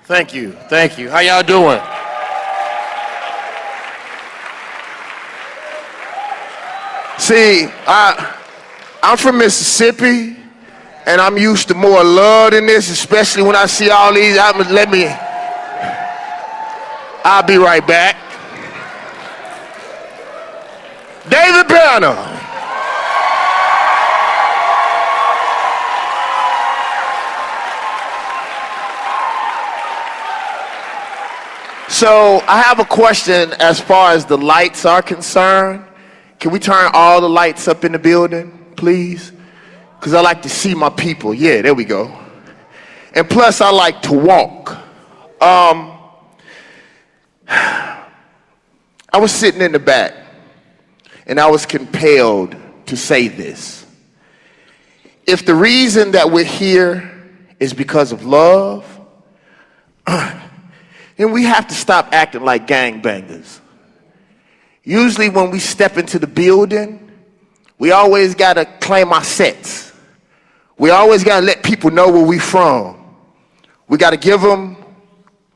Thank you. Thank you. How y'all doing? See, I'm from Mississippi, and I'm used to more love than this, especially when I see all these. I'll be right back. David Banner. So I have a question as far as the lights are concerned. Can we turn all the lights up in the building, please? Because I like to see my people. Yeah, there we go. And plus, I like to walk. I was sitting in the back, and I was compelled to say this. If the reason that we're here is because of love, then we have to stop acting like gangbangers. Usually when we step into the building, we always gotta claim our sets. We always gotta let people know where we from. We gotta give them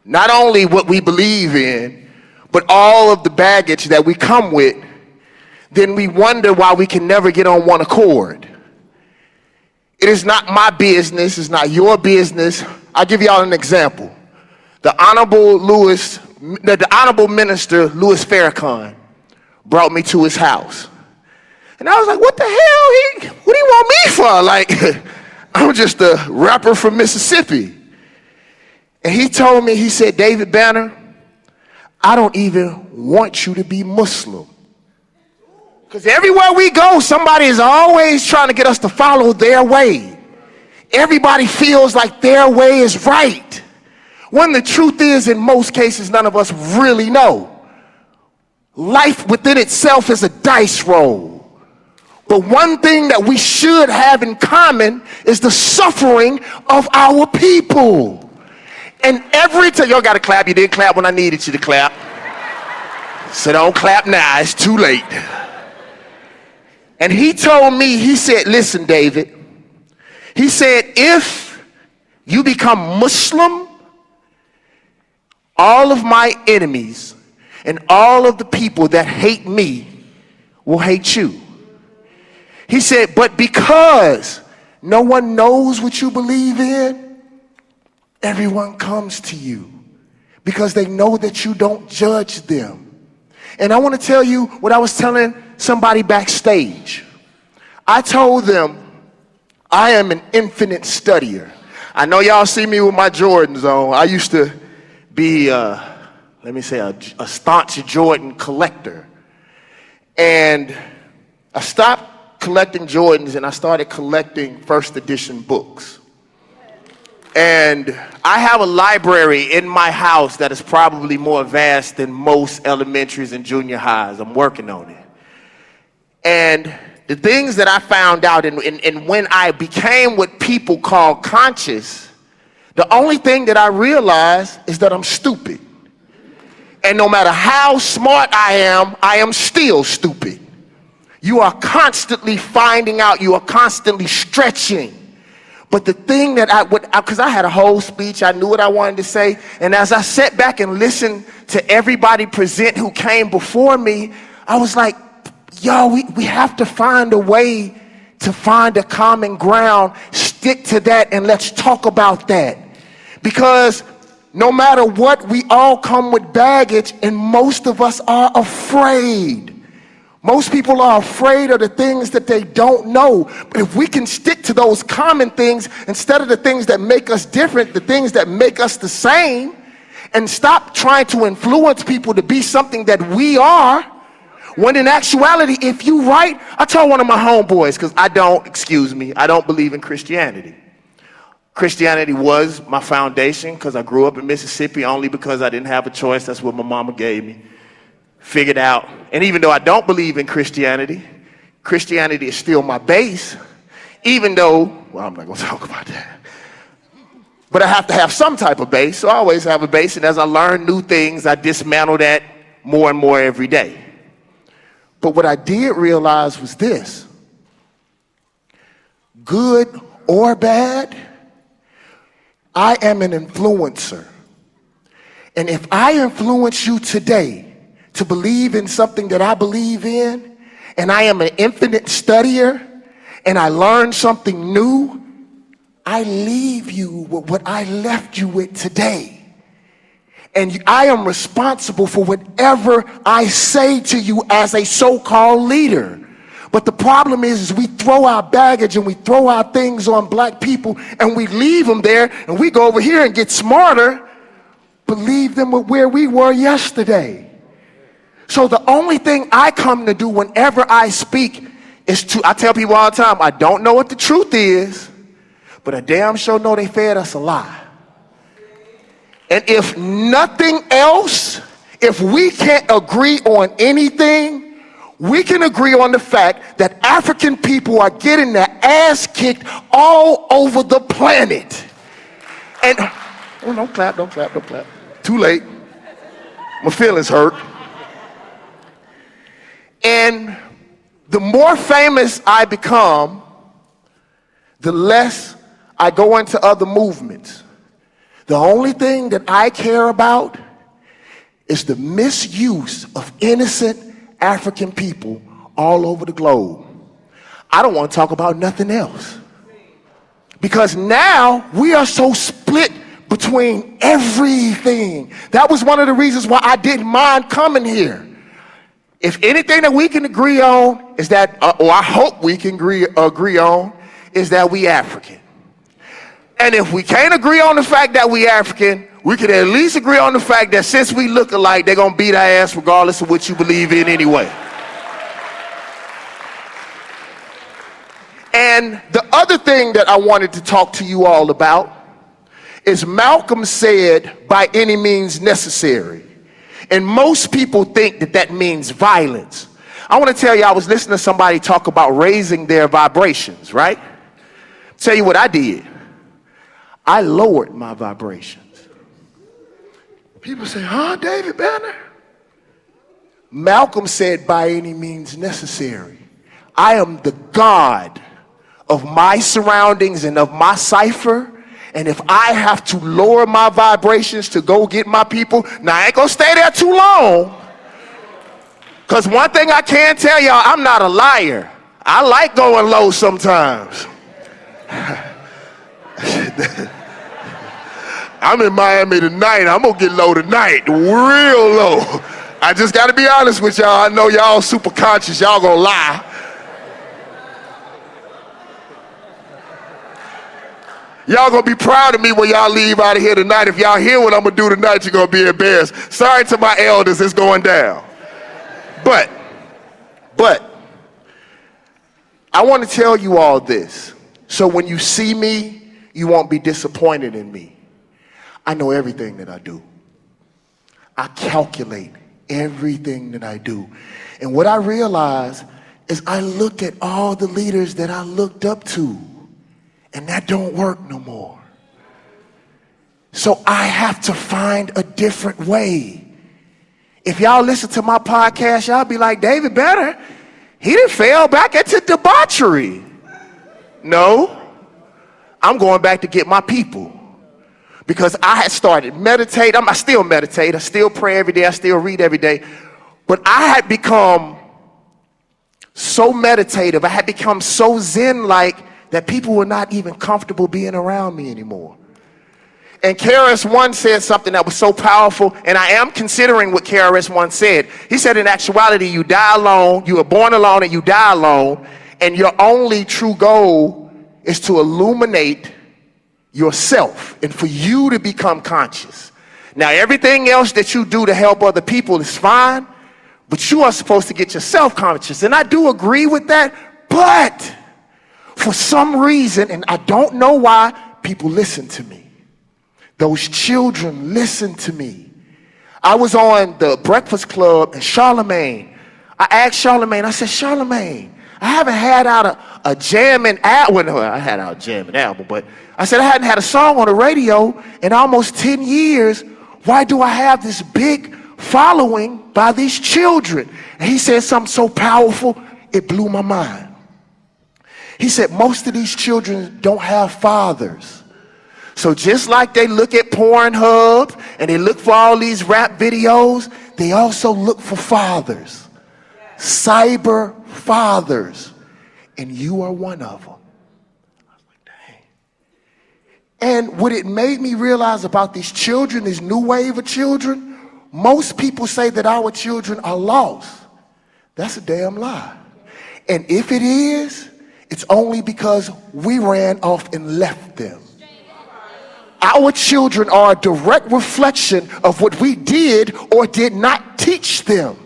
not only what we believe in, but all of the baggage that we come with. Then we wonder why we can never get on one accord. It is not my business, it's not your business. I'll give y'all an example. The Honorable Minister Louis Farrakhan brought me to his house. And I was like, what the hell? What do you want me for? Like, I'm just a rapper from Mississippi. And he told me, he said, David Banner, I don't even want you to be Muslim. Because everywhere we go, somebody is always trying to get us to follow their way. Everybody feels like their way is right. When the truth is, in most cases, none of us really know. Life within itself is a dice roll. But one thing that we should have in common is the suffering of our people. And every time, y'all gotta clap, you didn't clap when I needed you to clap. So don't clap now, it's too late. And he told me, he said, listen, David, he said, if you become Muslim, all of my enemies and all of the people that hate me will hate you. He said, but because no one knows what you believe in, everyone comes to you because they know that you don't judge them. And I want to tell you what I was telling somebody backstage. I told them I am an infinite studier. I know y'all see me with my Jordans on. I used to be, a staunch Jordan collector. And I stopped collecting Jordans and I started collecting first edition books. And I have a library in my house that is probably more vast than most elementaries and junior highs. I'm working on it. And the things that I found out and when I became what people call conscious, the only thing that I realized is that I'm stupid. And no matter how smart I am still stupid. You are constantly finding out, you are constantly stretching. But the thing that because I had a whole speech, I knew what I wanted to say. And as I sat back and listened to everybody present who came before me, I was like, yo, we have to find a way to find a common ground, stick to that, and let's talk about that. Because no matter what, we all come with baggage, and most of us are afraid. Most people are afraid of the things that they don't know. But if we can stick to those common things instead of the things that make us different, the things that make us the same, and stop trying to influence people to be something that we are, when in actuality, if you right, I told one of my homeboys, because I don't believe in Christianity. Christianity was my foundation because I grew up in Mississippi only because I didn't have a choice. That's what my mama gave me. Figured out. And even though I don't believe in Christianity, Christianity is still my base. Even though, well, I'm not going to talk about that. But I have to have some type of base. So I always have a base. And as I learn new things, I dismantle that more and more every day. But what I did realize was this. Good or bad, I am an influencer. And if I influence you today to believe in something that I believe in, and I am an infinite studier, and I learn something new, I leave you with what I left you with today. And I am responsible for whatever I say to you as a so-called leader. But the problem is we throw our baggage and we throw our things on black people and we leave them there and we go over here and get smarter, but leave them with where we were yesterday. So the only thing I come to do whenever I speak is I tell people all the time, I don't know what the truth is, but I damn sure know they fed us a lie. And if nothing else, if we can't agree on anything, we can agree on the fact that African people are getting their ass kicked all over the planet. And, oh, don't clap, don't clap, don't clap. Too late. My feelings hurt. And the more famous I become, the less I go into other movements. The only thing that I care about is the misuse of innocent African people all over the globe. I don't want to talk about nothing else. Because now we are so split between everything. That was one of the reasons why I didn't mind coming here. If anything that we can agree on is that, or I hope we can agree on, is that we African. And if we can't agree on the fact that we African, we could at least agree on the fact that since we look alike, they're going to beat our ass regardless of what you believe in anyway. And the other thing that I wanted to talk to you all about is Malcolm said, by any means necessary. And most people think that that means violence. I want to tell you, I was listening to somebody talk about raising their vibrations, right? Tell you what I did. I lowered my vibrations. People say, huh, David Banner? Malcolm said, by any means necessary. I am the God of my surroundings and of my cipher. And if I have to lower my vibrations to go get my people, now I ain't gonna stay there too long. Because one thing I can tell y'all, I'm not a liar. I like going low sometimes. I'm in Miami tonight. I'm gonna get low tonight, real low. I just gotta be honest with y'all. I know y'all super conscious. Y'all gonna lie. Y'all gonna be proud of me when y'all leave out of here tonight. If y'all hear what I'm gonna do tonight, you're gonna be embarrassed. Sorry to my elders, it's going down. But, I want to tell you all this. So when you see me, you won't be disappointed in me. I know everything that I do. I calculate everything that I do. And what I realize is I look at all the leaders that I looked up to, and that don't work no more. So I have to find a different way. If y'all listen to my podcast, y'all be like, David Banner, he done fell back into debauchery. No, I'm going back to get my people. Because I had started meditating. I still meditate. I still pray every day. I still read every day. But I had become so meditative. I had become so zen-like that people were not even comfortable being around me anymore. And KRS-One said something that was so powerful, and I am considering what KRS-One said. He said, in actuality, you die alone, you were born alone and you die alone, and your only true goal is to illuminate yourself and for you to become conscious. Now, everything else that you do to help other people is fine, but you are supposed to get yourself conscious. And I do agree with that, but for some reason, and I don't know why, people listen to me. Those children listen to me. I was on the Breakfast Club and Charlemagne. I asked Charlemagne, I said, Charlemagne, I haven't had out a jamming album. Well, no, I had out a jamming album, but I said I hadn't had a song on the radio in almost 10 years. Why do I have this big following by these children? And he said something so powerful, it blew my mind. He said, most of these children don't have fathers. So just like they look at Pornhub and they look for all these rap videos, they also look for fathers, cyber fathers, and you are one of them. I was like, dang. And what it made me realize about these children, this new wave of children, most people say that our children are lost. That's a damn lie. And if it is, it's only because we ran off and left them. Our children are a direct reflection of what we did or did not teach them.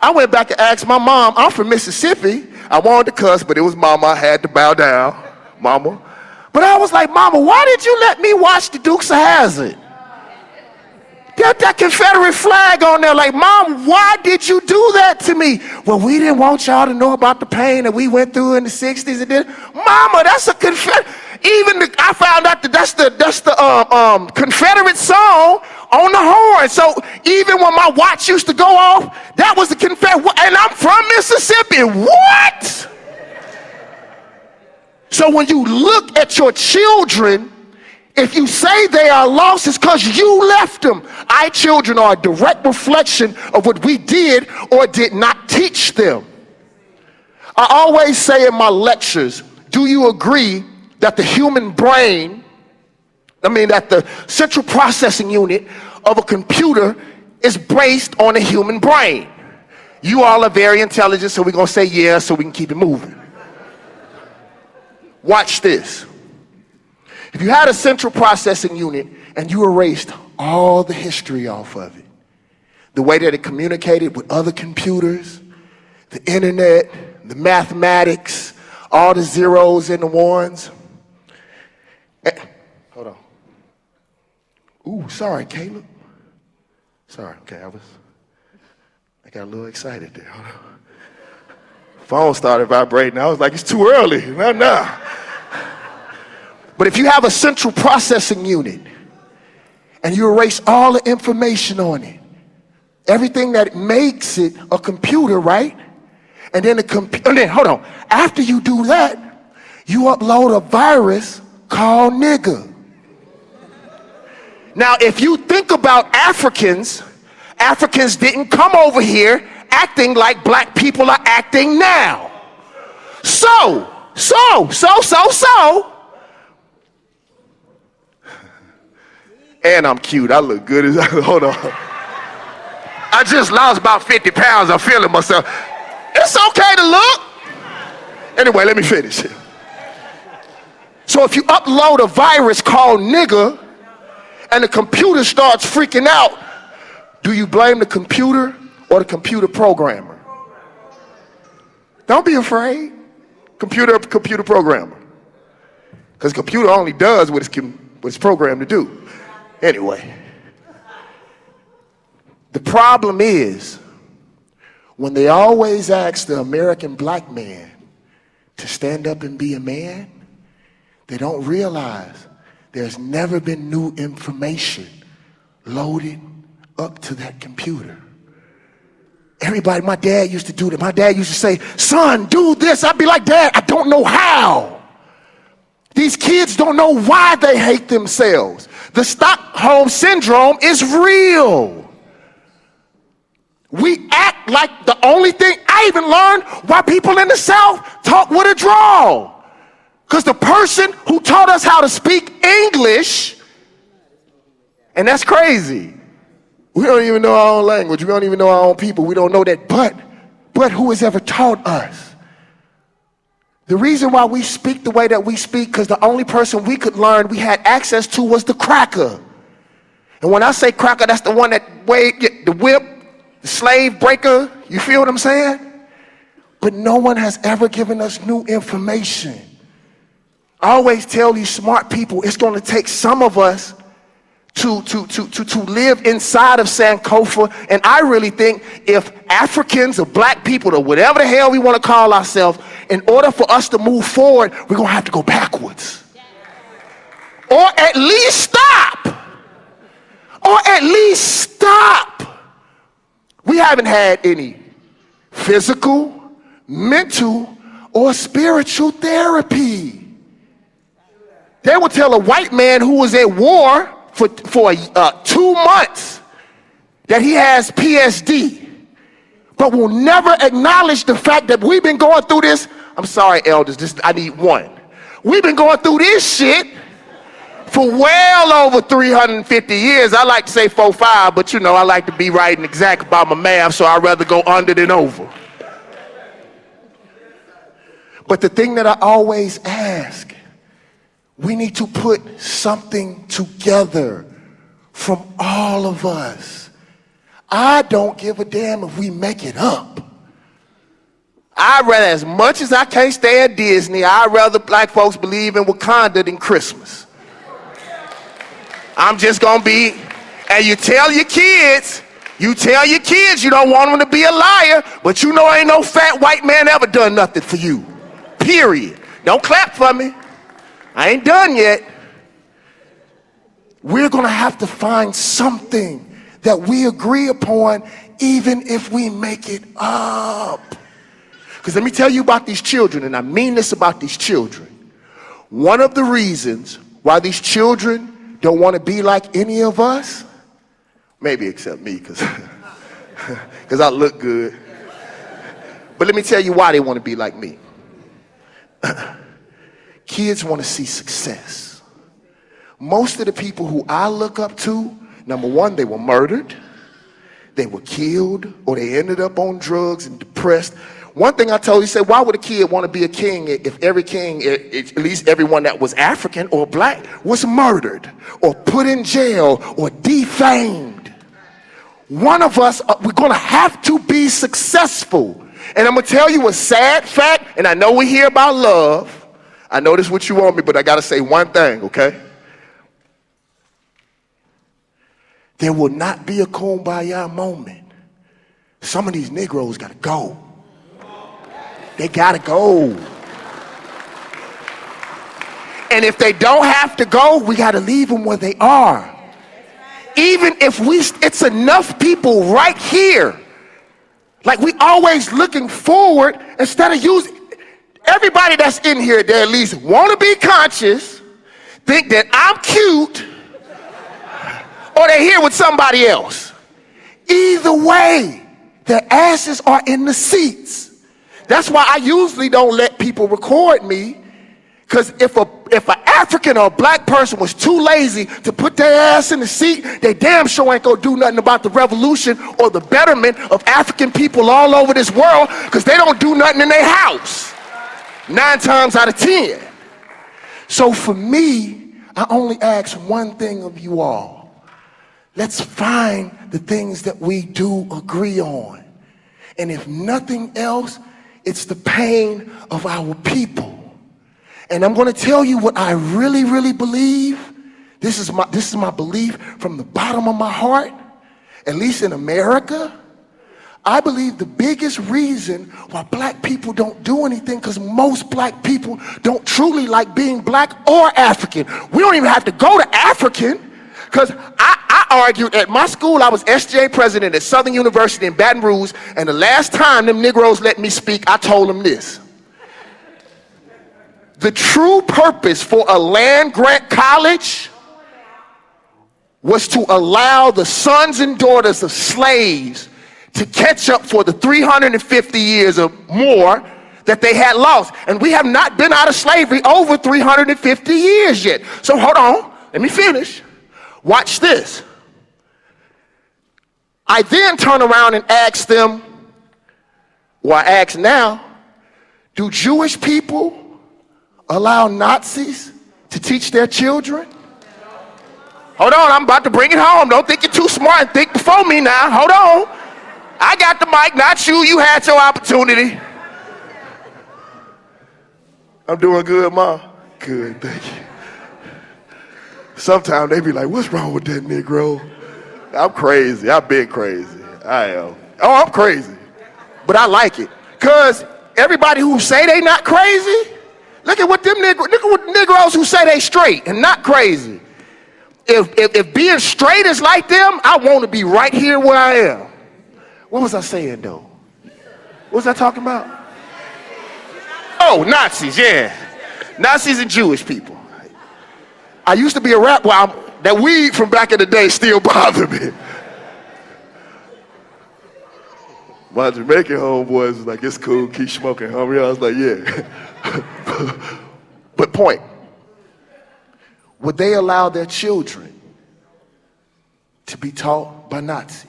I went back and asked my mom, I'm from Mississippi. I wanted to cuss, but it was mama, I had to bow down, mama. But I was like, mama, why did you let me watch the Dukes of Hazzard? Got that Confederate flag on there. Like, mom, why did you do that to me? Well, we didn't want y'all to know about the pain that we went through in the 60s. And then, mama, that's a Confederate. I found out that that's the Confederate song on the horn. So even when my watch used to go off, that was the Confederate. And I'm from Mississippi. What? So when you look at your children, if you say they are lost, it's because you left them. Our children are a direct reflection of what we did or did not teach them. I always say in my lectures, do you agree that the human brain, that the central processing unit of a computer is based on a human brain? You all are very intelligent, so we're going to say yeah so we can keep it moving. Watch this. If you had a central processing unit and you erased all the history off of it, the way that it communicated with other computers, the internet, the mathematics, all the zeros and the ones. Hold on. Ooh, sorry, Caleb. Sorry, okay, I got a little excited there. Hold on. Phone started vibrating. I was like, it's too early. No. But if you have a central processing unit and you erase all the information on it, everything that makes it a computer, right? And then hold on. After you do that, you upload a virus called nigger. Now, if you think about Africans didn't come over here acting like black people are acting now. So. And I'm cute. I look good as hold on. I just lost about 50 pounds. I'm feeling myself. It's okay to look. Anyway, let me finish. So if you upload a virus called nigger and the computer starts freaking out, do you blame the computer or the computer programmer? Don't be afraid. Computer programmer. Because computer only does what it's programmed to do. Anyway, the problem is when they always ask the American black man to stand up and be a man, they don't realize there's never been new information loaded up to that computer. Everybody, my dad used to do that. My dad used to say, son, do this. I'd be like, Dad, I don't know how. These kids don't know why they hate themselves. The Stockholm syndrome is real. We act like the only thing. I even learned why people in the South talk with a drawl. Because the person who taught us how to speak English, and that's crazy. We don't even know our own language. We don't even know our own people. We don't know that. But who has ever taught us? The reason why we speak the way that we speak, because the only person we could learn we had access to was the cracker. And when I say cracker, that's the one that waved the whip, the slave breaker. You feel what I'm saying? But no one has ever given us new information. I always tell these smart people it's going to take some of us to live inside of Sankofa. And I really think if Africans or black people or whatever the hell we want to call ourselves, in order for us to move forward, we're going to have to go backwards. Or at least stop. We haven't had any physical, mental, or spiritual therapy. They would tell a white man who was at war for 2 months that he has PSD, but will never acknowledge the fact that we've been going through this. I'm sorry, elders, I need one. We've been going through this shit for well over 350 years. I like to say 4-5, but you know, I like to be right and exact about my math, so I'd rather go under than over. But the thing that I always ask, we need to put something together from all of us. I don't give a damn if we make it up. I'd rather, as much as I can't stand Disney, I'd rather black folks believe in Wakanda than Christmas. I'm just gonna be, and you tell your kids you don't want them to be a liar, but you know ain't no fat white man ever done nothing for you. Period. Don't clap for me. I ain't done yet. We're gonna have to find something that we agree upon, even if we make it up. Because let me tell you about these children, and I mean this about these children. One of the reasons why these children don't want to be like any of us, maybe except me, because I look good. But let me tell you why they want to be like me. Kids want to see success. Most of the people who I look up to, number one, they were murdered, they were killed, or they ended up on drugs and depressed. One thing I told you, said, why would a kid want to be a king if every king, at least everyone that was African or black, was murdered or put in jail or defamed? One of us, we're going to have to be successful. And I'm going to tell you a sad fact, and I know we hear about love. I know this is what you want me, but I got to say one thing, okay? There will not be a kumbaya moment. Some of these Negroes got to go. They got to go. And if they don't have to go, we got to leave them where they are. Even if it's enough people right here. Like we always looking forward instead of using, everybody that's in here, they at least want to be conscious, think that I'm cute, or they're here with somebody else. Either way, their asses are in the seats. That's why I usually don't let people record me, because if an African or a black person was too lazy to put their ass in the seat, they damn sure ain't gonna do nothing about the revolution or the betterment of African people all over this world, because they don't do nothing in their house 9 times out of 10. So for me, I only ask one thing of you all. Let's find the things that we do agree on. And if nothing else, it's the pain of our people. And I'm going to tell you what I really, really believe. This is my belief from the bottom of my heart, at least in America. I believe the biggest reason why black people don't do anything, because most black people don't truly like being black or African. We don't even have to go to African, because I argued at my school. I was SJ president at Southern University in Baton Rouge, and the last time them Negroes let me speak, I told them this. The true purpose for a land-grant college was to allow the sons and daughters of slaves to catch up for the 350 years or more that they had lost. And we have not been out of slavery over 350 years yet. So hold on, let me finish. Watch this. I then turn around and ask them, or I ask now, do Jewish people allow Nazis to teach their children? Hold on, I'm about to bring it home. Don't think you're too smart and think before me now. Hold on. I got the mic, not you. You had your opportunity. I'm doing good, Ma? Good, thank you. Sometimes they be like, what's wrong with that Negro? I'm crazy. I've been crazy. I am. Oh, I'm crazy. But I like it. Because everybody who say they not crazy, look at what Negroes who say they straight and not crazy. If being straight is like them, I want to be right here where I am. What was I saying though? What was I talking about? Oh, Nazis, yeah. Nazis and Jewish people. I used to be a rapper. Well, That weed from back in the day still bother me. My Jamaican homeboys was like, it's cool, keep smoking, homie. I was like, yeah. But point, would they allow their children to be taught by Nazis?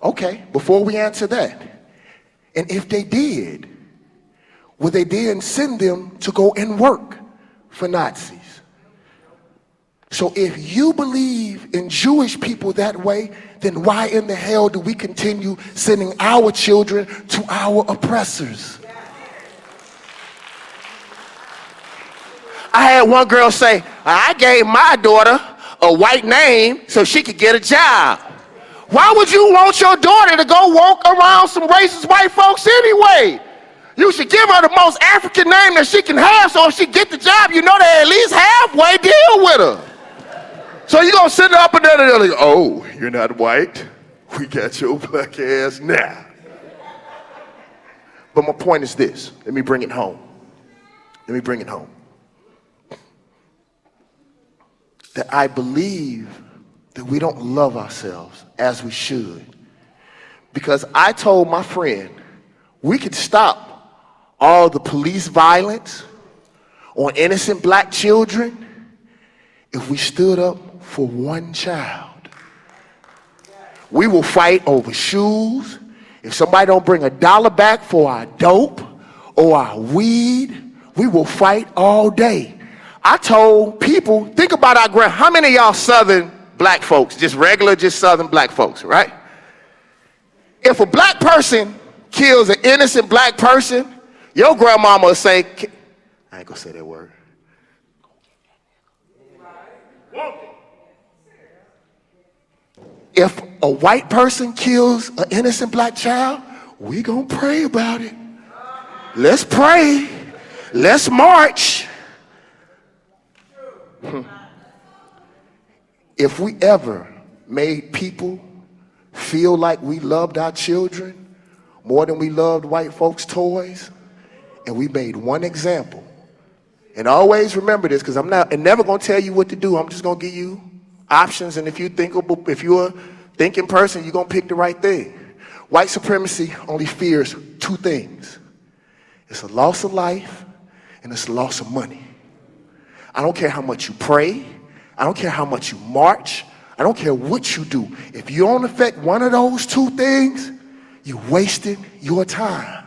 Okay, before we answer that, and if they did, would they then send them to go and work for Nazis? So if you believe in Jewish people that way, then why in the hell do we continue sending our children to our oppressors? I had one girl say, I gave my daughter a white name so she could get a job. Why would you want your daughter to go walk around some racist white folks anyway? You should give her the most African name that she can have, so if she get the job, you know they at least halfway deal with her. So you gonna sit up and they're like, oh, you're not white? We got your black ass now. But my point is this. Let me bring it home. Let me bring it home. That I believe that we don't love ourselves as we should. Because I told my friend, we could stop all the police violence on innocent black children if we stood up for one child. We will fight over shoes. If somebody don't bring $1 back for our dope or our weed, we will fight all day. I told people, think about our how many of y'all Southern black folks, just regular, just Southern black folks, right? If a black person kills an innocent black person, your grandmama will say, I ain't gonna say that word. If a white person kills an innocent black child, we gonna pray about it. Let's pray. Let's march. If we ever made people feel like we loved our children more than we loved white folks' toys, and we made one example, and always remember this, because I'm never gonna tell you what to do. I'm just gonna give you options, and if you're a thinking person, you're gonna pick the right thing. White supremacy only fears two things. It's a loss of life and it's a loss of money. I don't care how much you pray. I don't care how much you march. I don't care what you do. If you don't affect one of those two things, you're wasting your time.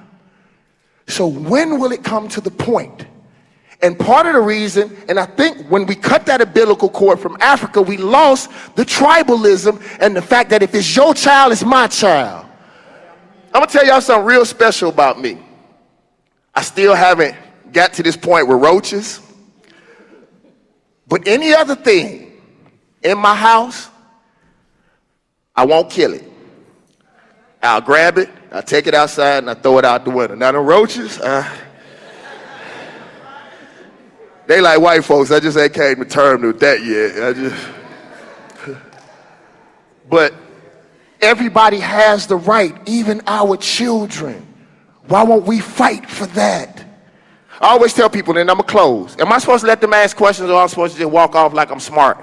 So when will it come to the point? And part of the reason, and I think when we cut that umbilical cord from Africa, we lost the tribalism and the fact that if it's your child, it's my child. I'm gonna tell y'all something real special about me. I still haven't got to this point with roaches. But any other thing in my house, I won't kill it. I'll grab it, I'll take it outside, and I throw it out the window. Now the roaches, they like white folks. I just ain't came to terms with that yet. But everybody has the right, even our children. Why won't we fight for that? I always tell people, and I'm gonna close. Am I supposed to let them ask questions, or am I supposed to just walk off like I'm smart?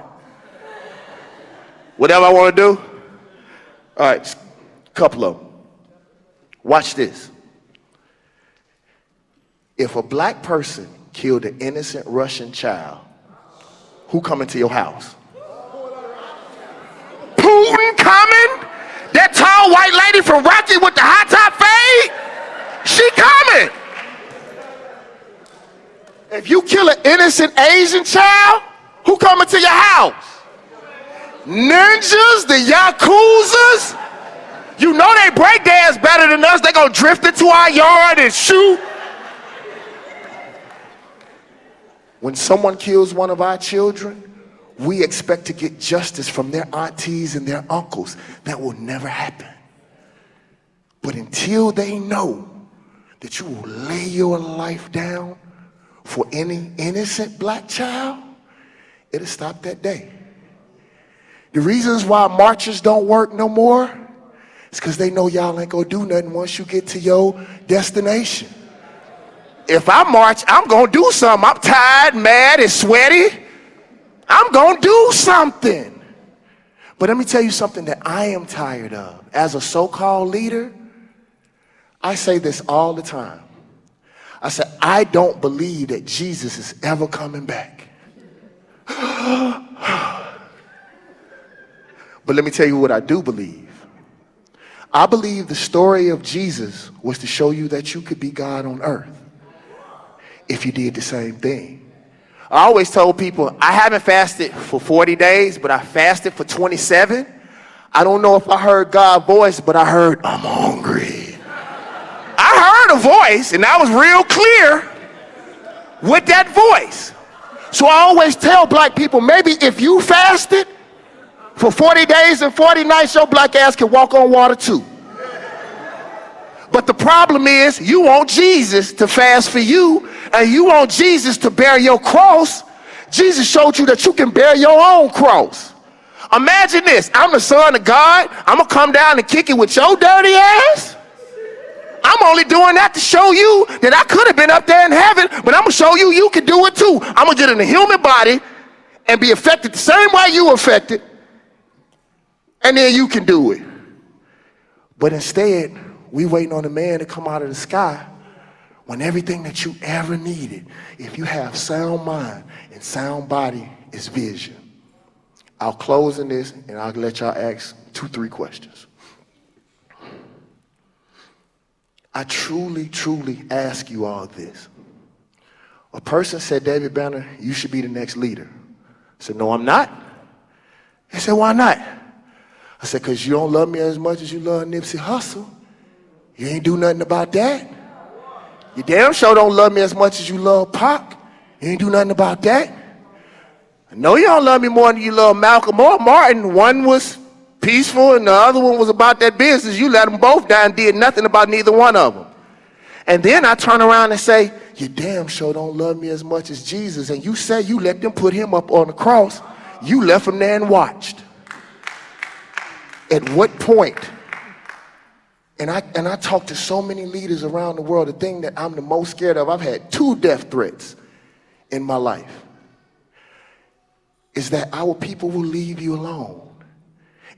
Whatever I want to do? All right, a couple of them. Watch this. If a black person killed an innocent Russian child, who coming to your house? Putin coming? That tall white lady from Rocky with the high top fade? She coming. If you kill an innocent Asian child, who coming to your house? Ninjas, the Yakuzas? You know they break dance better than us. They gonna drift into our yard and shoot. When someone kills one of our children, we expect to get justice from their aunties and their uncles. That will never happen. But until they know that you will lay your life down for any innocent black child, it'll stop that day. The reasons why marches don't work no more is because they know y'all ain't gonna do nothing once you get to your destination. If I march, I'm gonna do something. I'm tired, mad, and sweaty. I'm going to do something. But let me tell you something that I am tired of. As a so-called leader, I say this all the time. I said, I don't believe that Jesus is ever coming back. But let me tell you what I do believe. I believe the story of Jesus was to show you that you could be God on earth if you did the same thing. I always told people, I haven't fasted for 40 days, but I fasted for 27. I don't know if I heard God's voice, but I heard, I'm hungry. I heard a voice, and I was real clear with that voice. So I always tell black people, maybe if you fasted for 40 days and 40 nights, your black ass can walk on water too. But the problem is, you want Jesus to fast for you, and you want Jesus to bear your cross. Jesus showed you that you can bear your own cross. Imagine this, I'm the son of God, I'm gonna come down and kick it with your dirty ass? I'm only doing that to show you that I could have been up there in heaven, but I'm gonna show you you can do it too. I'm gonna get in a human body and be affected the same way you were affected, and then you can do it. But instead, we waiting on a man to come out of the sky when everything that you ever needed, if you have sound mind and sound body, is vision. I'll close in this and I'll let y'all ask 2-3 questions. I truly, truly ask you all this. A person said, David Banner, you should be the next leader. I said, no, I'm not. He said, why not? I said, because you don't love me as much as you love Nipsey Hussle. You ain't do nothing about that. You damn sure don't love me as much as you love Pac. You ain't do nothing about that. I know you don't love me more than you love Malcolm or Martin. One was peaceful and the other one was about that business. You let them both die and did nothing about neither one of them. And then I turn around and say, you damn sure don't love me as much as Jesus. And you say you let them put him up on the cross. You left him there and watched. At what point? And I talk to so many leaders around the world. The thing that I'm the most scared of, I've had 2 death threats in my life, is that our people will leave you alone.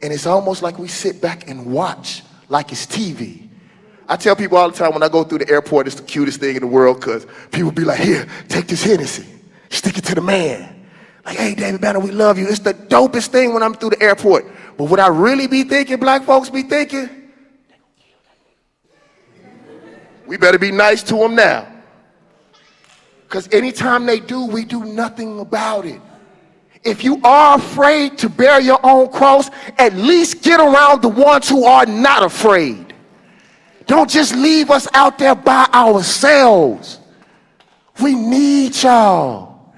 And it's almost like we sit back and watch like it's TV. I tell people all the time when I go through the airport, it's the cutest thing in the world, because people be like, here, take this Hennessy, stick it to the man. Like, hey, David Banner, we love you. It's the dopest thing when I'm through the airport. But what I really be thinking, black folks be thinking, we better be nice to them now. Because anytime they do, we do nothing about it. If you are afraid to bear your own cross, at least get around the ones who are not afraid. Don't just leave us out there by ourselves. We need y'all.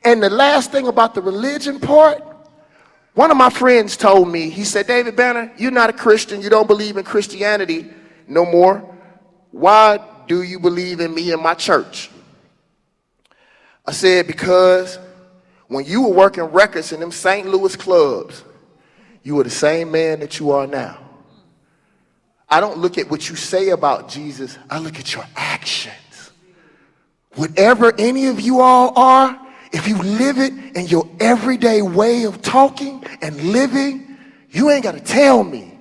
And the last thing about the religion part, one of my friends told me, he said, David Banner, you're not a Christian. You don't believe in Christianity no more. Why do you believe in me and my church? I said, because when you were working records in them St. Louis clubs, you were the same man that you are now. I don't look at what you say about Jesus. I look at your actions. Whatever any of you all are, if you live it in your everyday way of talking and living, you ain't got to tell me.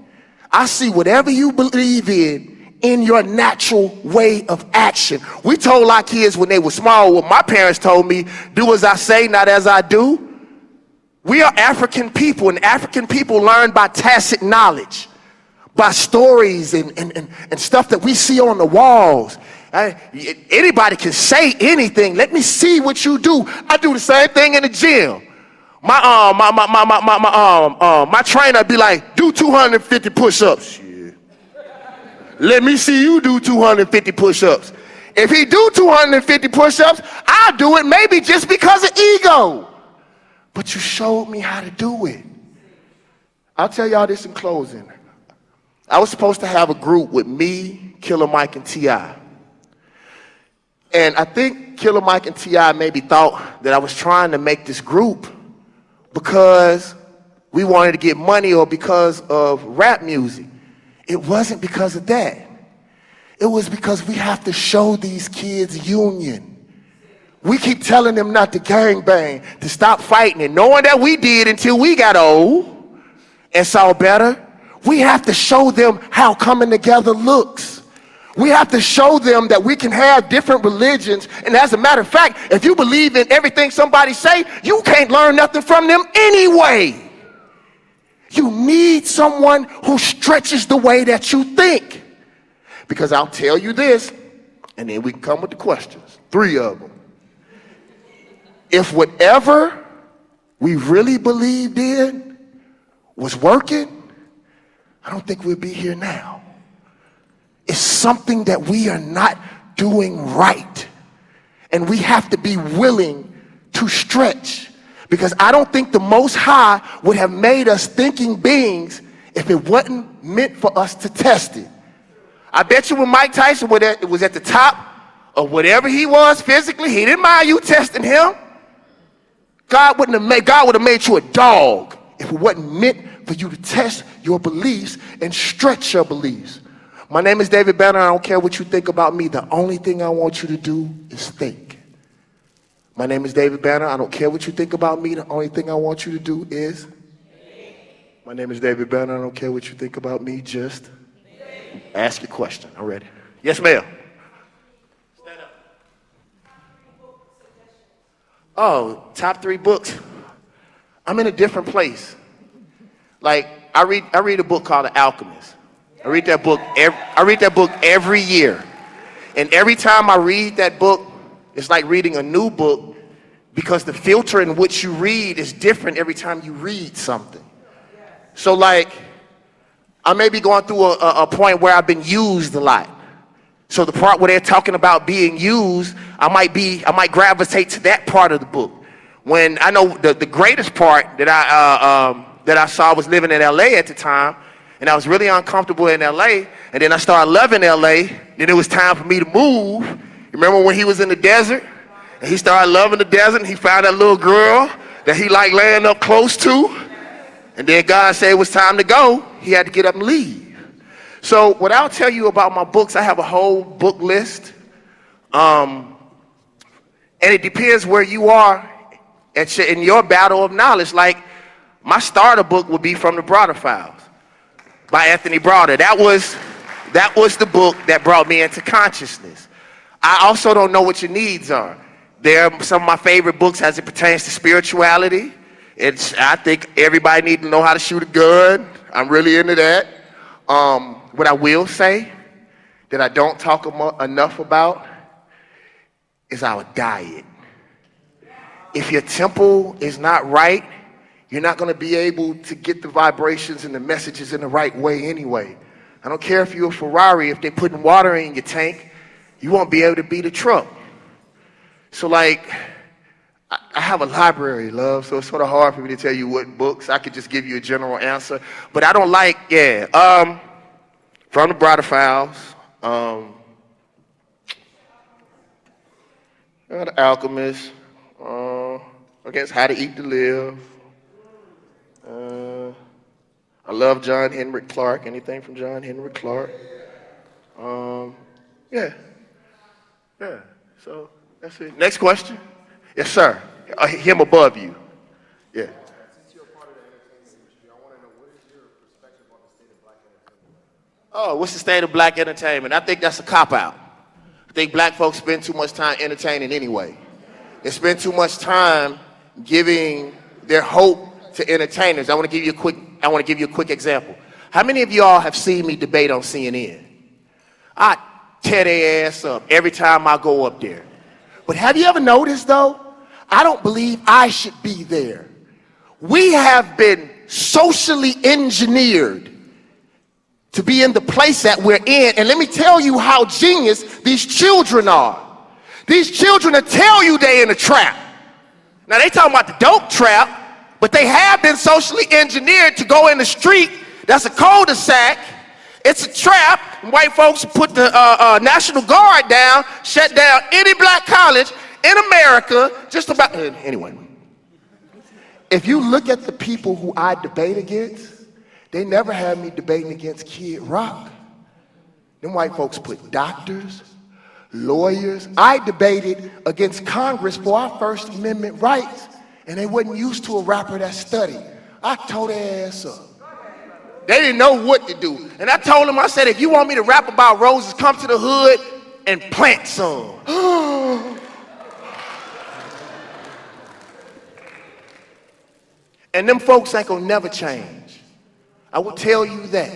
I see whatever you believe in your natural way of action. We told our kids when they were small, what my parents told me, do as I say, not as I do. We are African people, and African people learn by tacit knowledge, by stories and stuff that we see on the walls. Anybody can say anything. Let me see what you do. I do the same thing in the gym. My trainer be like, do 250 push-ups. Let me see you do 250 push-ups. If he do 250 push-ups, I'll do it maybe just because of ego. But you showed me how to do it. I'll tell y'all this in closing. I was supposed to have a group with me, Killer Mike, and T.I. And I think Killer Mike and T.I. maybe thought that I was trying to make this group because we wanted to get money or because of rap music. It wasn't because of that. It was because we have to show these kids union. We keep telling them not to gangbang, to stop fighting, and knowing that we did until we got old and saw better. We have to show them how coming together looks. We have to show them that we can have different religions. And as a matter of fact, if you believe in everything somebody say, you can't learn nothing from them anyway. You need someone who stretches the way that you think. Because I'll tell you this, and then we can come with the questions. 3 of them. If whatever we really believed in was working, I don't think we'll be here now. It's something that we are not doing right. And we have to be willing to stretch. Because I don't think the Most High would have made us thinking beings if it wasn't meant for us to test it. I bet you when Mike Tyson was at the top of whatever he was physically, he didn't mind you testing him. God would have made you a dog if it wasn't meant for you to test your beliefs and stretch your beliefs. My name is David Banner. I don't care what you think about me. The only thing I want you to do is think. My name is David Banner. I don't care what you think about me. The only thing I want you to do is My name is David Banner. I don't care what you think about me. Just ask your question. I'm ready. Yes, ma'am. Stand up. Oh, top 3 books. I'm in a different place. Like I read a book called The Alchemist. I read that book every year. And every time I read that book, it's like reading a new book because the filter in which you read is different every time you read something. So like, I may be going through a point where I've been used a lot. So the part where they're talking about being used, I might gravitate to that part of the book. When I know the greatest part that I saw was living in LA at the time, and I was really uncomfortable in LA, and then I started loving LA, then it was time for me to move. You remember when he was in the desert, and he started loving the desert, and he found that little girl that he liked laying up close to, and then God said it was time to go. He had to get up and leave. So what I'll tell you about my books, I have a whole book list, and it depends where you are in your battle of knowledge. Like my starter book would be From the Broader Files by Anthony Browder. That was the book that brought me into consciousness. I also don't know what your needs are. They're some of my favorite books as it pertains to spirituality. I think everybody needs to know how to shoot a gun. I'm really into that. What I will say that I don't talk enough about is our diet. If your temple is not right, you're not going to be able to get the vibrations and the messages in the right way anyway. I don't care if you're a Ferrari, if they're putting water in your tank, you won't be able to beat a truck. So like, I have a library, love, so it's sort of hard for me to tell you what books. I could just give you a general answer. But I don't like, From the Broader Files, The Alchemist, I guess How to Eat to Live. I love John Henry Clark. Anything from John Henry Clark? Yeah. So that's it. Next question. Yes, sir. Him above you. Yeah. Since you're a part of the entertainment industry, I want to know, what is your perspective on the state of black entertainment? Oh, what's the state of black entertainment? I think that's a cop-out. I think black folks spend too much time entertaining anyway. They spend too much time giving their hope to entertainers. I want to give you a quick example. How many of y'all have seen me debate on CNN? I tear their ass up every time I go up there. But have you ever noticed though? I don't believe I should be there. We have been socially engineered to be in the place that we're in. And let me tell you how genius these children are. These children will tell you they in a trap. Now they talking about the dope trap, but they have been socially engineered to go in the street. That's a cul-de-sac. It's a trap. White folks put the National Guard down, shut down any black college in America, just about, anyway. If you look at the people who I debate against, they never had me debating against Kid Rock. Them white folks put doctors, lawyers. I debated against Congress for our First Amendment rights, and they wasn't used to a rapper that studied. I tore their ass up. They didn't know what to do. And I told them, I said, if you want me to rap about roses, come to the hood and plant some. And them folks ain't gonna never change. I will tell you that.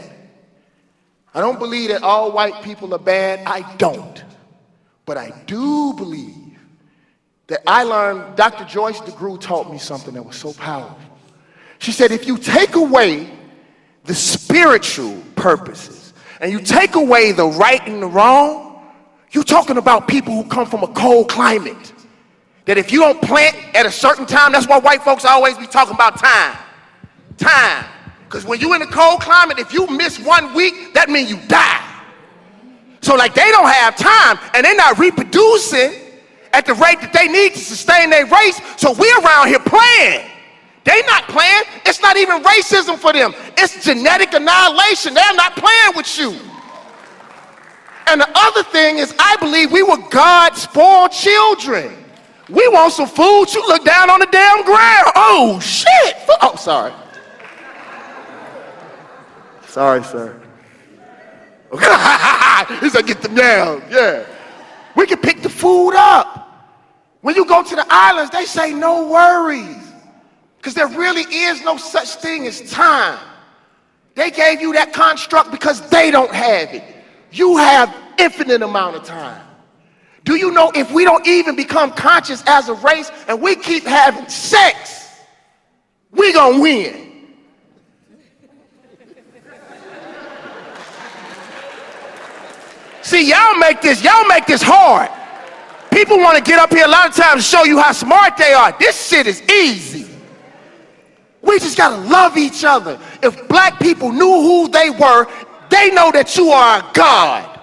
I don't believe that all white people are bad. I don't. But I do believe that I learned, Dr. Joyce DeGruy taught me something that was so powerful. She said, if you take away the spiritual purposes and you take away the right and the wrong, you're talking about people who come from a cold climate. That if you don't plant at a certain time, that's why white folks always be talking about time. Time. Because when you're in a cold climate, if you miss 1 week, that means you die. So like they don't have time and they're not reproducing at the rate that they need to sustain their race. So we're around here playing. They're not playing. It's not even racism for them. It's genetic annihilation. They're not playing with you. And the other thing is, I believe we were God's spoiled children. We want some food, you look down on the damn ground. Oh, shit. Oh, sorry. Sorry, sir. He said, get them down. Yeah. We can pick the food up. When you go to the islands, they say no worries. Because there really is no such thing as time. They gave you that construct because they don't have it. You have infinite amount of time. Do you know if we don't even become conscious as a race and we keep having sex, we gonna win. See, y'all make this hard. People want to get up here a lot of times to show you how smart they are. This shit is easy. We just gotta love each other. If black people knew who they were, they know that you are a God.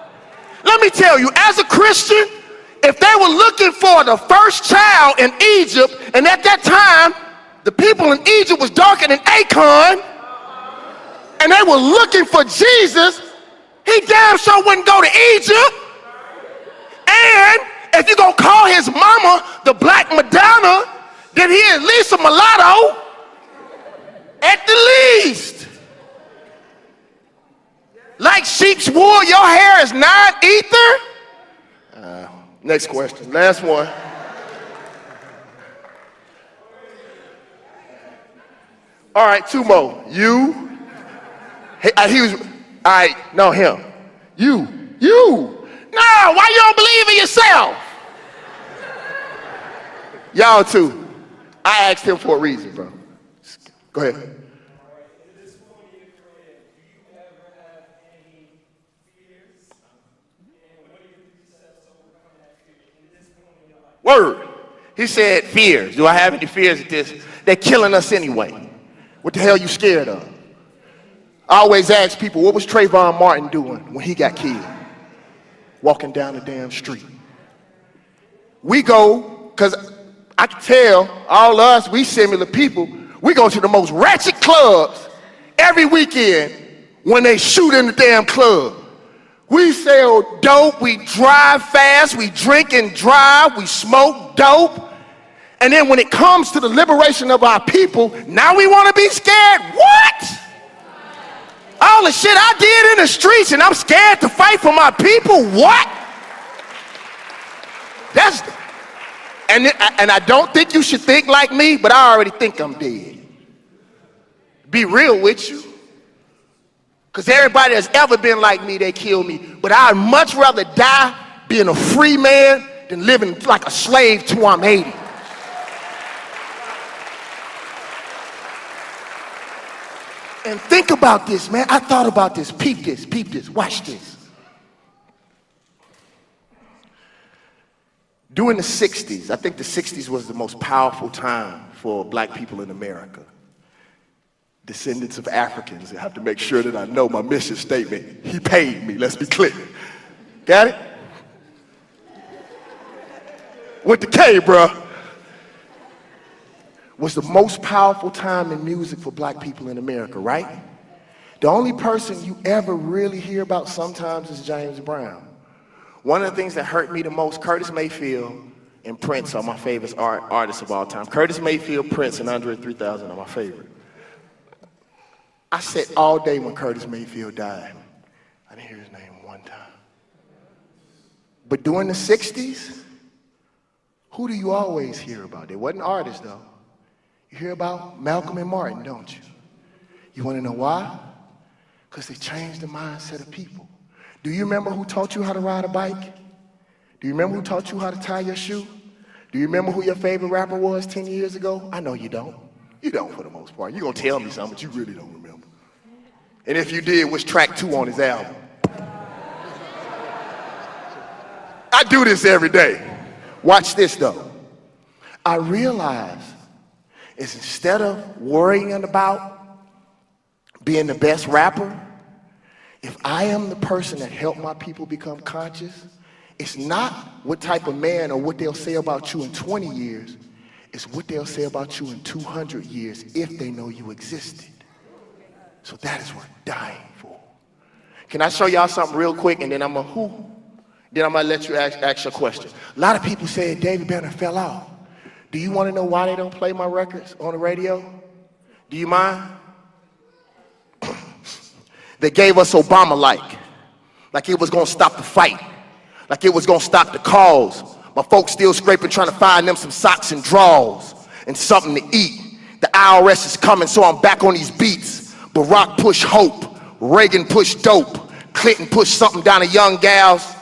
Let me tell you, as a Christian, if they were looking for the first child in Egypt, and at that time, the people in Egypt was darker than Akon, and they were looking for Jesus, he damn sure wouldn't go to Egypt. And if you're gonna call his mama the Black Madonna, then he at least a mulatto, at the least. Like sheep's wool, your hair is not ether. Next question, last one. All right, two more. You. He was, all right, no, him. You. No, why you don't believe in yourself? Y'all too. I asked him for a reason, bro. Go ahead. Word. He said, fears. Do I have any fears at this? They're killing us anyway. What the hell are you scared of? I always ask people, what was Trayvon Martin doing when he got killed? Walking down the damn street. We go, because I can tell all us, we similar people, we go to the most ratchet clubs every weekend when they shoot in the damn club. We sell dope, we drive fast, we drink and drive, we smoke dope. And then when it comes to the liberation of our people, now we want to be scared? What? All the shit I did in the streets and I'm scared to fight for my people? What? And I don't think you should think like me, but I already think I'm dead. Be real with you. Because everybody that's ever been like me, they kill me. But I'd much rather die being a free man than living like a slave till I'm 80. And think about this, man. I thought about this. Peep this, watch this. During the 60s, I think the 60s was the most powerful time for black people in America. Descendants of Africans. I have to make sure that I know my mission statement. He paid me, let's be clear. Got it? With the K, bro. Was the most powerful time in music for black people in America, right? The only person you ever really hear about sometimes is James Brown. One of the things that hurt me the most, Curtis Mayfield and Prince are my favorite artists of all time. Curtis Mayfield, Prince, and Andre 3000 are my favorite. I sat all day when Curtis Mayfield died. I didn't hear his name one time. But during the 60s, who do you always hear about? They wasn't artists, though. You hear about Malcolm and Martin, don't you? You want to know why? Because they changed the mindset of people. Do you remember who taught you how to ride a bike? Do you remember who taught you how to tie your shoe? Do you remember who your favorite rapper was 10 years ago? I know you don't. You don't for the most part. You're going to tell me something, but you really don't remember. And if you did, what's track 2 on his album? I do this every day. Watch this, though. I realize is instead of worrying about being the best rapper, if I am the person that helped my people become conscious, it's not what type of man or what they'll say about you in 20 years, it's what they'll say about you in 200 years if they know you existed. So that is worth dying for. Can I show y'all something real quick, and then I'm gonna let you ask your question. A lot of people say David Banner fell off. Do you want to know why they don't play my records on the radio? Do you mind? They gave us Obama like it was gonna stop the fight, like it was gonna stop the cause. My folks still scraping, trying to find them some socks and drawers and something to eat. The IRS is coming, so I'm back on these beats. Barack pushed hope, Reagan pushed dope, Clinton pushed something down a young gal's.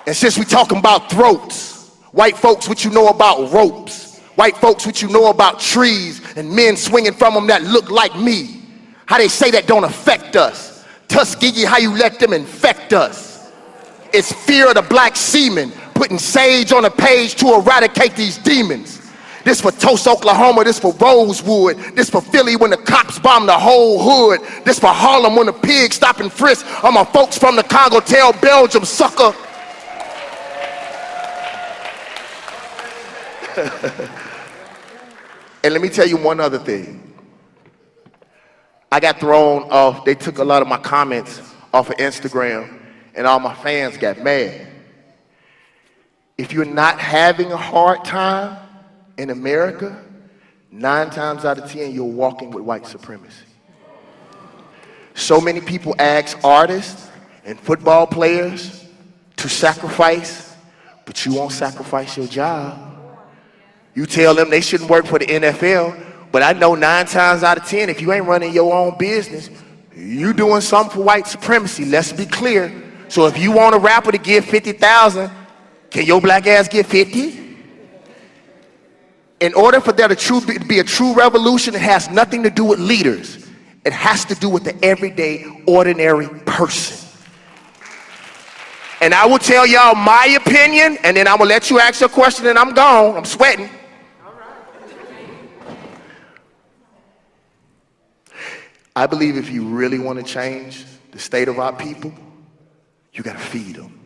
And since we talking about throats, white folks, what you know about ropes? White folks, what you know about trees and men swinging from them that look like me? How they say that don't affect us. Tuskegee, how you let them infect us. It's fear of the black semen, putting sage on a page to eradicate these demons. This for Tulsa, Oklahoma, this for Rosewood, this for Philly when the cops bomb the whole hood, this for Harlem when the pigs stop and frisk. All my folks from the Congo tell Belgium, sucker. And let me tell you one other thing. I got thrown off, they took a lot of my comments off of Instagram, and all my fans got mad. If you're not having a hard time in America, 9 times out of 10, you're walking with white supremacy. So many people ask artists and football players to sacrifice, but you won't sacrifice your job. You tell them they shouldn't work for the NFL, but I know 9 times out of 10, if you ain't running your own business, you doing something for white supremacy. Let's be clear. So if you want a rapper to give 50,000, can your black ass get 50? In order for there to be a true revolution, it has nothing to do with leaders. It has to do with the everyday, ordinary person. And I will tell y'all my opinion, and then I'm gonna let you ask your question, and I'm gone. I'm sweating. I believe if you really want to change the state of our people, you got to feed them.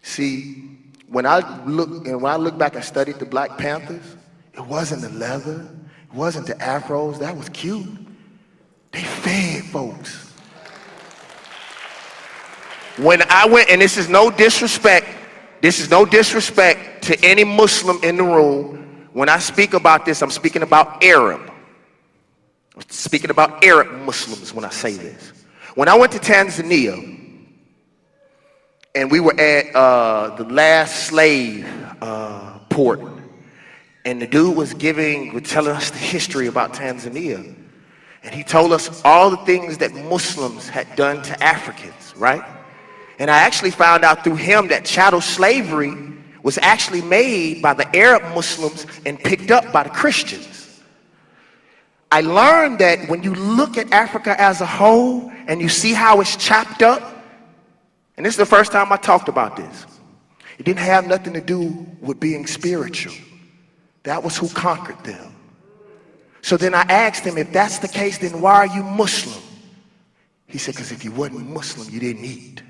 See, when I look back and studied the Black Panthers, it wasn't the leather, it wasn't the afros, that was cute. They fed folks. When I went, and this is no disrespect to any Muslim in the room. When I speak about this, I'm speaking about Arab. I'm speaking about Arab Muslims when I say this. When I went to Tanzania, and we were at the last slave port, and the dude was telling us the history about Tanzania. And he told us all the things that Muslims had done to Africans, right? And I actually found out through him that chattel slavery was actually made by the Arab Muslims and picked up by the Christians. I learned that when you look at Africa as a whole and you see how it's chopped up, and this is the first time I talked about this, it didn't have nothing to do with being spiritual. That was who conquered them. So then I asked him, if that's the case, then why are you Muslim? He said, because if you wasn't Muslim, you didn't eat.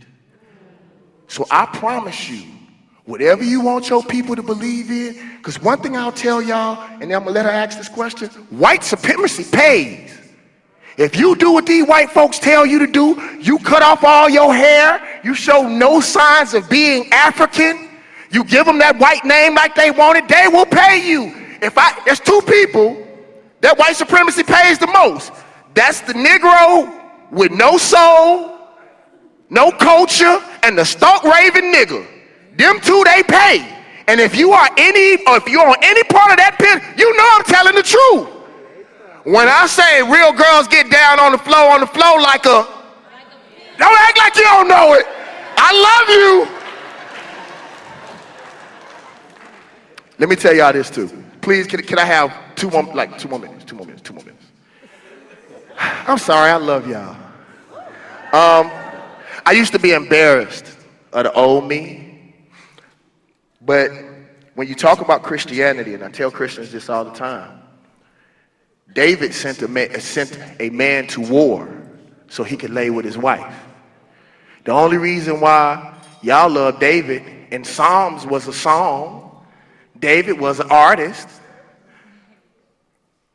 So I promise you, whatever you want your people to believe in, because one thing I'll tell y'all, and then I'm going to let her ask this question, white supremacy pays. If you do what these white folks tell you to do, you cut off all your hair, you show no signs of being African, you give them that white name like they want it, they will pay you. There's two people that white supremacy pays the most. That's the Negro with no soul, no culture, and the stark raving nigger. Them two they pay. And if you're on any part of that pit, you know I'm telling the truth. When I say real girls get down on the floor like a, don't act like you don't know it. I love you. Let me tell y'all this too. Please, can I have two more minutes? I'm sorry, I love y'all. I used to be embarrassed of the old me, but when you talk about Christianity, and I tell Christians this all the time, David sent a man to war so he could lay with his wife. The only reason why y'all love David, and Psalms was a song, David was an artist,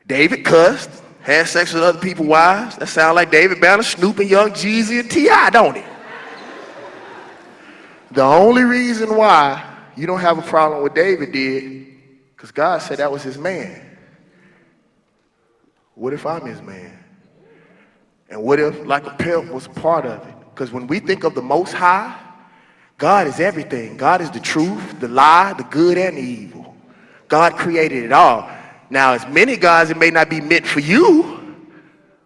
David cussed, had sex with other people's wives. That sound like David Banner, Snoop, and Young Jeezy and T.I., don't it? The only reason why you don't have a problem with David did, because God said that was his man. What if I'm his man? And what if, like a pimp, was a part of it? Because when we think of the Most High, God is everything. God is the truth, the lie, the good, and the evil. God created it all. Now, as many gods, it may not be meant for you,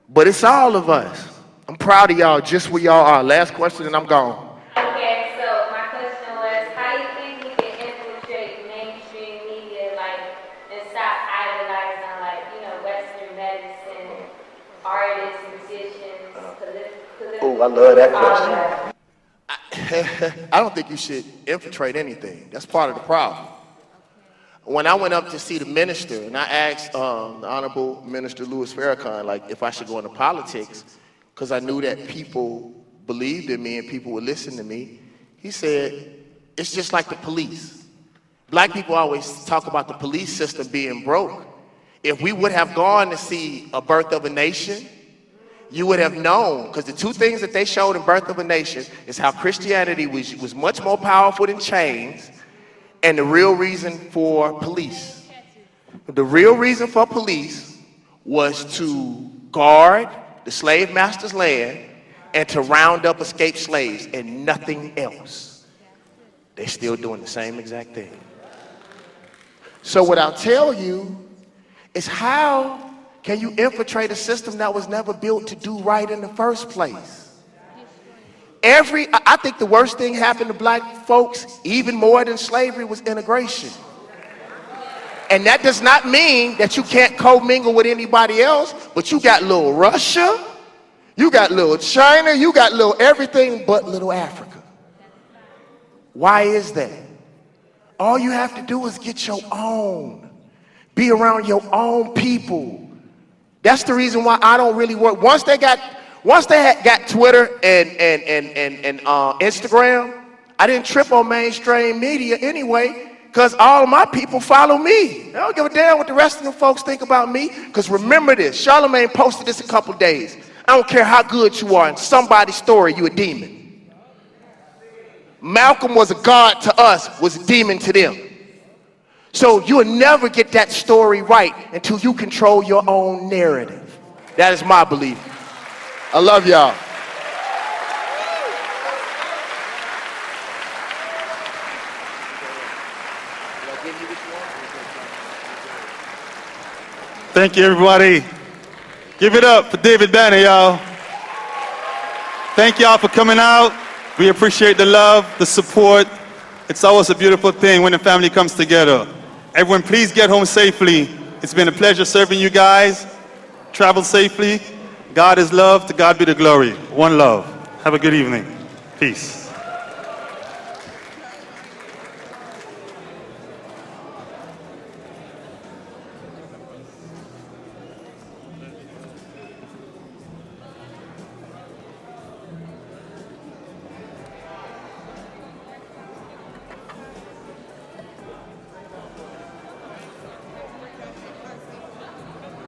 but it's all of us. I'm proud of y'all just where y'all are. Last question, and I'm gone. Okay, so my question was, how do you think we can infiltrate mainstream media, and stop idolizing, Western medicine, artists, musicians, political? Oh, I love that question. I don't think you should infiltrate anything. That's part of the problem. When I went up to see the minister, and I asked the Honorable Minister Louis Farrakhan, if I should go into politics, because I knew that people believed in me and people would listen to me, he said, it's just like the police. Black people always talk about the police system being broke. If we would have gone to see A Birth of a Nation, you would have known, because the two things that they showed in Birth of a Nation is how Christianity was much more powerful than chains, and the real reason for police. The real reason for police was to guard the slave master's land and to round up escaped slaves and nothing else. They're still doing the same exact thing. So what I'll tell you is, how can you infiltrate a system that was never built to do right in the first place? I think the worst thing happened to black folks, even more than slavery, was integration. And that does not mean that you can't commingle with anybody else, but you got little Russia, you got little China, you got little everything but little Africa. Why is that? All you have to do is get your own. Be around your own people. That's the reason why I don't really work. Once they got Twitter and Instagram, I didn't trip on mainstream media anyway, because all of my people follow me. They don't give a damn what the rest of them folks think about me, because remember this, Charlemagne posted this a couple days. I don't care how good you are, in somebody's story, you a demon. Malcolm was a god to us, was a demon to them. So you'll never get that story right until you control your own narrative. That is my belief. I love y'all. Thank you, everybody. Give it up for David Banner, y'all. Thank y'all for coming out. We appreciate the love, the support. It's always a beautiful thing when a family comes together. Everyone, please get home safely. It's been a pleasure serving you guys. Travel safely. God is love. To God be the glory. One love. Have a good evening. Peace.